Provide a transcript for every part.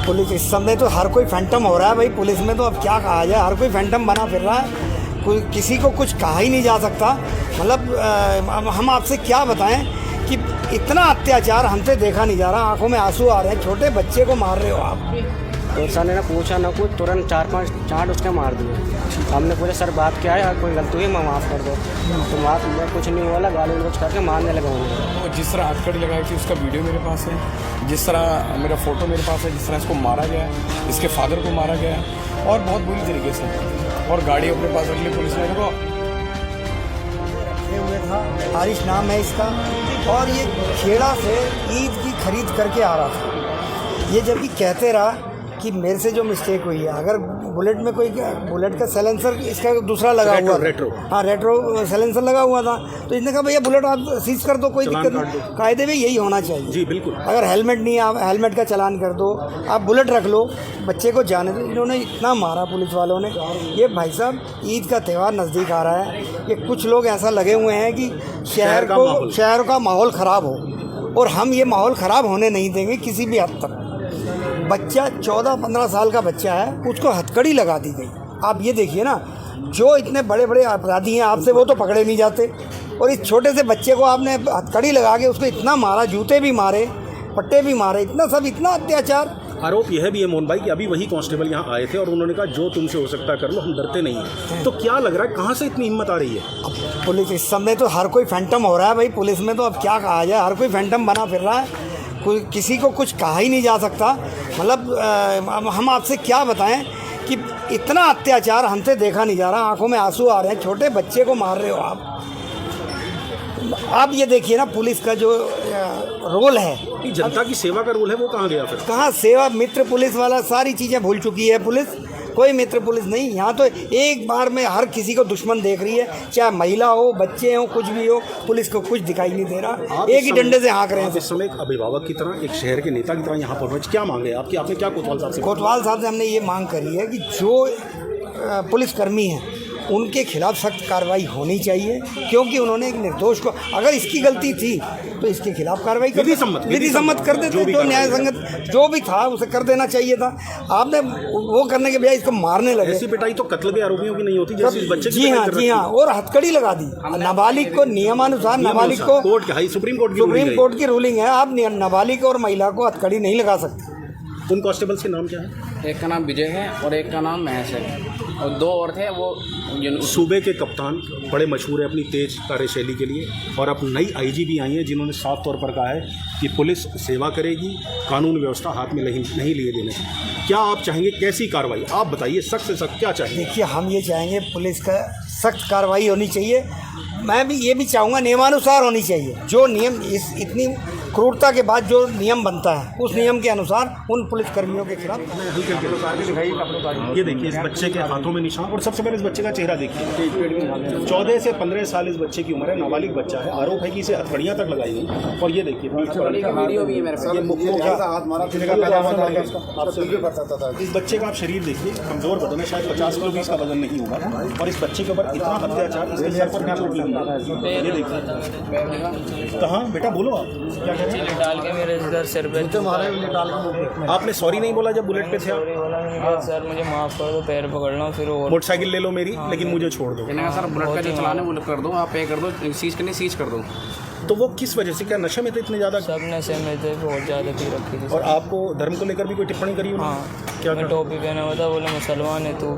Police इस समय तो हर कोई फैंटम हो रहा है भाई। पुलिस में तो अब क्या कहा जाए, हर कोई फैंटम बना फिर रहा है। कोई किसी को कुछ कहा ही नहीं जा सकता। मतलब हम आपसे क्या बताएं कि इतना अत्याचार हमसे देखा नहीं जा रहा। आंखों में आंसू आ रहे हैं। छोटे बच्चे को मार रहे हो आप। तो सर ने ना पूछा ना कुछ, तुरंत 4-5 चाट उसके मार दिए। हमने पूछा सर बात क्या है, कोई गलती हुई मैं माफ़ कर दो। तो माफ़ में कुछ नहीं बोला, गाली गलौज करके मारने लगा उन्हें। तो जिस तरह हथकड़ी लगाई थी उसका वीडियो मेरे पास है, जिस तरह मेरा फ़ोटो मेरे पास है, जिस तरह इसको मारा गया, इसके फादर को मारा गया और बहुत बुरी तरीके से, और गाड़ी अपने पास रख ली पुलिस ने। देखो हुए था, आरिश नाम है इसका, और ये खेड़ा से ईद की खरीद करके आ रहा था। ये जब भी कहते रहा कि मेरे से जो मिस्टेक हुई है, अगर बुलेट में कोई बुलेट का साइलेंसर इसका दूसरा लगा हुआ था, हाँ रेट्रो साइलेंसर लगा हुआ था, तो इसने कहा भैया बुलेट आप सीज कर दो, कोई दिक्कत नहीं। कायदे में यही होना चाहिए जी बिल्कुल। अगर हेलमेट नहीं है आप हेलमेट का चालान कर दो, आप बुलेट रख लो, बच्चे को जाने दो। इन्होंने इतना मारा पुलिस वालों ने। ये भाई साहब ईद का त्यौहार नज़दीक आ रहा है, ये कुछ लोग ऐसा लगे हुए हैं कि शहर का माहौल ख़राब हो, और हम ये माहौल ख़राब होने नहीं देंगे किसी भी हद तक। बच्चा 14-15 साल का बच्चा है, उसको हथकड़ी लगा दी गई। आप ये देखिए ना, जो इतने बड़े बड़े अपराधी हैं आपसे वो तो पकड़े नहीं जाते, और इस छोटे से बच्चे को आपने हथकड़ी लगा के उसको इतना मारा, जूते भी मारे, पट्टे भी मारे, इतना सब, इतना अत्याचार। आरोप यह भी है मोहन भाई कि अभी वही कांस्टेबल यहाँ आए थे और उन्होंने कहा जो तुमसे हो सकता कर लो, हम डरते नहीं हैं। तो क्या लग रहा है, कहाँ से इतनी हिम्मत आ रही है? अब पुलिस इस समय तो हर कोई फैंटम हो रहा है भाई। पुलिस में तो अब क्या कहा जाए, हर कोई फैंटम बना फिर रहा है। कोई किसी को कुछ कहा ही नहीं जा सकता। मतलब हम आपसे क्या बताएं कि इतना अत्याचार हमसे देखा नहीं जा रहा। आंखों में आंसू आ रहे हैं। छोटे बच्चे को मार रहे हो आप ये देखिए ना, पुलिस का जो रोल है, जनता की सेवा का रोल है, वो कहाँ गया फिर? कहाँ सेवा, मित्र पुलिस वाला सारी चीज़ें भूल चुकी है पुलिस। कोई मित्र पुलिस नहीं, यहाँ तो एक बार में हर किसी को दुश्मन देख रही है, चाहे महिला हो, बच्चे हो, कुछ भी हो। पुलिस को कुछ दिखाई नहीं दे रहा, एक ही डंडे से हाँक रहे हैं। इस समय एक अभिभावक की तरह, एक शहर के नेता की तरह यहाँ पर क्या मांगे आपकी? आपने क्या कोतवाल साहब से? कोतवाल साहब से हमने ये मांग करी है कि जो पुलिसकर्मी हैं उनके खिलाफ सख्त कार्रवाई होनी चाहिए, क्योंकि उन्होंने एक निर्दोष को, अगर इसकी गलती थी तो इसके खिलाफ कार्रवाई विधि सम्मत कर देते, जो न्याय संगत जो भी था उसे कर देना चाहिए था। आपने वो करने के बजाय इसको मारने लगे। ऐसी पिटाई तो कत्ल के आरोपियों की नहीं होती जैसे इस बच्चे की। जी हाँ, और हथकड़ी लगा दी नाबालिग को। नियमानुसार नाबालिग को, सुप्रीम कोर्ट की रूलिंग है, आप नाबालिग और महिला को हथकड़ी नहीं लगा सकते। उन कांस्टेबल्स के नाम क्या है? एक का नाम विजय है और एक का नाम महेश है, और 2 और थे वो सूबे के कप्तान, बड़े मशहूर है अपनी तेज कार्यशैली के लिए, और अब नई आईजी भी आई हैं जिन्होंने साफ तौर पर कहा है कि पुलिस सेवा करेगी, कानून व्यवस्था हाथ में नहीं लिए देने। क्या आप चाहेंगे, कैसी कार्रवाई आप बताइए, सख्त से सख्त क्या चाहिए? देखिए, हम ये चाहेंगे पुलिस का सख्त कार्रवाई होनी चाहिए। मैं भी ये भी चाहूँगा नियमानुसार होनी चाहिए। जो नियम, इतनी क्रूरता के बाद जो नियम बनता है, उस नियम के अनुसार उन पुलिसकर्मियों के खिलाफ। ये देखिए, इस बच्चे के हाथों में निशान, और सबसे पहले इस बच्चे का चेहरा देखिए। 14 से 15 साल इस बच्चे की उम्र है, नाबालिग बच्चा है। आरोप है कि इसे हथकड़ियाँ तक लगाई गई, और ये देखिए वीडियो भी है मेरे पास। इस बच्चे का आप शरीर देखिए, कमजोर बदन है, शायद 50 किलो भी इसका वजन नहीं होगा, और इस बच्चे के ऊपर इतना अत्याचार, इसके सर पर चोट लगी है। ये देखिए, कहाँ बेटा बोलो, आप क्या कह रहे हैं? डाल के मेरे इधर सिर पे आपने सॉरी नहीं बोला जब बुलेट पे थे आप? सर मुझे माफ़ कर दो, पैर पकड़ लो, फिर और मोटरसाइकिल ले लो मेरी, लेकिन मुझे छोड़ दो। सर बुलेट का जो चलान है वो कर दो, आप पे कर दो, सीज कर दो। तो वो किस वजह से, क्या नशे में थे इतने ज़्यादा? सब नशे में थे, बहुत ज़्यादा पी रखी थी। और आपको धर्म को लेकर भी कोई टिप्पणी करी? हाँ, क्या मैं टोपी पहना हुआ था, बोले मुसलमान है तू,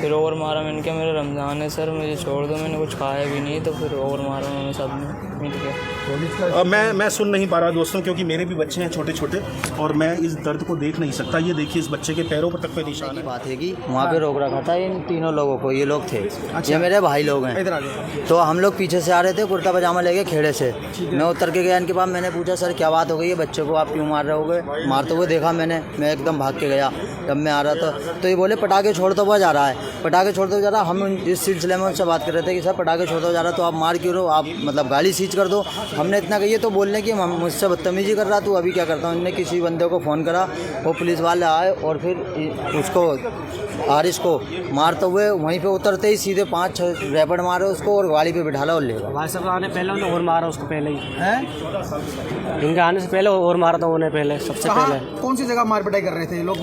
फिर और मारा। मैंने कहा मेरा रमज़ान है सर, मुझे छोड़ दो, मैंने कुछ खाया भी नहीं, तो फिर और मारा उन्होंने, सब ने मिल के। मैं सुन नहीं पा रहा दोस्तों, क्योंकि मेरे भी बच्चे हैं छोटे छोटे, और मैं इस दर्द को देख नहीं सकता। ये देखिए, इस बच्चे के पैरों पर तक पे निशान है। बात है कि वहाँ पे रोक रखा था इन तीनों लोगों को, ये लोग थे, ये मेरे भाई लोग हैं। तो हम लोग पीछे से आ रहे थे, कुर्ता पजामा लेके खेड़े से। मैं उतर के गया इनके पास, मैंने पूछा सर क्या बात हो गई है, बच्चे को आप क्यों मार रहे होगे? मारते हुए देखा मैंने, मैं एकदम भाग के गया। जब मैं आ रहा था तो ये बोले पटाखे छोड़ता हुआ जा रहा है, पटाखे छोड़ते हुए जा रहा। हम इस सिलसिले में उनसे बात कर रहे थे कि सर पटाखे छोड़ता हुआ जा रहा, तो आप मार क्यों रहे हो, आप मतलब गाड़ी सीज कर दो। हमने इतना कहिए तो बोलने की मुझसे बदतमीजी कर रहा, तू अभी क्या करता हूँ। इन्होंने किसी बंदे को फ़ोन करा, वो पुलिस वाले आए और फिर उसको और इसको मारते हुए वहीं पे उतरते ही सीधे 5-6 रैपट मारे उसको और गाड़ी पे बिठाला और ले गया। भाई साहब आने पहले उन्हें और मारा उसको पहले ही इनके आने से पहले और मारा था उन्हें पहले सबसे पहले। कौन सी जगह मार पिटाई कर रहे थे ये लोग?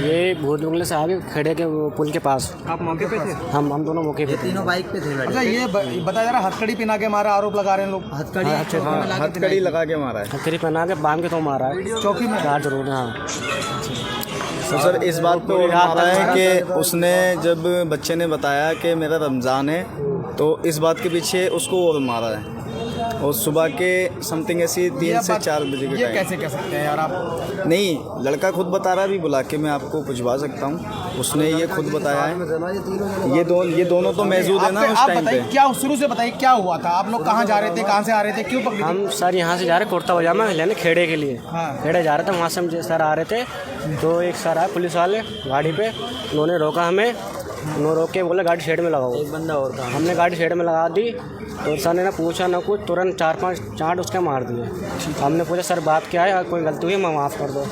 ये भूत बंगले से आगे खड़े के वो पुल के पास। आप मौके पे थे? हम दोनों मौके पे थे। तीनों बाइक पे थे। अच्छा ये बताया जा रहा हथकड़ी पहना के मारा, आरोप लगा रहे हैं लोग। हथकड़ी लगा के मारा है। हथकड़ी पहना के बांध के तो मारा है चौकी में। चार जरूर। हाँ तो सर इस बात पे और मारा है कि उसने जब बच्चे ने बताया कि मेरा रमज़ान है तो इस बात के पीछे उसको और मारा है। और सुबह के समथिंग ऐसी 3 से 4 बजे के ये टाइम। कैसे कह सकते हैं यार आप? नहीं, लड़का खुद बता रहा है, अभी बुला के मैं आपको पूछवा सकता हूँ। उसने ये खुद बताया है। ये दोनों तो मौजूद है ना उस आप टाइम बताइए पे। क्या शुरू से बताइए क्या हुआ था? आप लोग कहाँ जा रहे थे, कहाँ से आ रहे थे, क्यों पकड़े थे? हम सर यहाँ से जा रहे कुर्ता पजामा लेने खेड़े के लिए। हाँ। खेड़े जा रहे थे, वहाँ से हम सर आ रहे थे तो एक सर आए पुलिस वाले गाड़ी पे। उन्होंने रोका हमें, उन्होंने रोक के बोले गाड़ी शेड में लगाओ। एक बंदा और था। हमने गाड़ी शेड में लगा दी तो सर ने ना पूछा ना कुछ, तुरंत 4-5 चांट उसके मार दिए। हमने पूछा सर बात क्या है, कोई गलती हुई मैं माफ़ कर दो।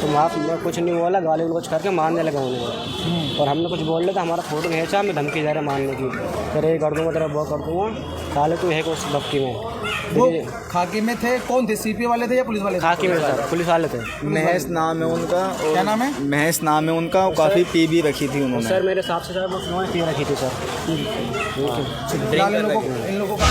तो माफ़ कुछ नहीं बोला, गाली गलौज करके मारने लगा उन्हें। और हमने कुछ बोल लिया था, हमारा फोटो खींचा, हमें धमकी दे रहे मारने की। फिर ये कर दूँगा तेरा वो कर दूँगा, साले तू है उस धमकी में। वो खाकी में थे? कौन थे, सीपी वाले थे या पुलिस वाले थे? खाकी में सर पुलिस वाले थे। महेश नाम है उनका। और क्या नाम है? महेश नाम है उनका। काफ़ी पी भी रखी थी उन्होंने। सर मेरे हिसाब से सर वो पी रखी थी सर। फिलहाल इन लोगों का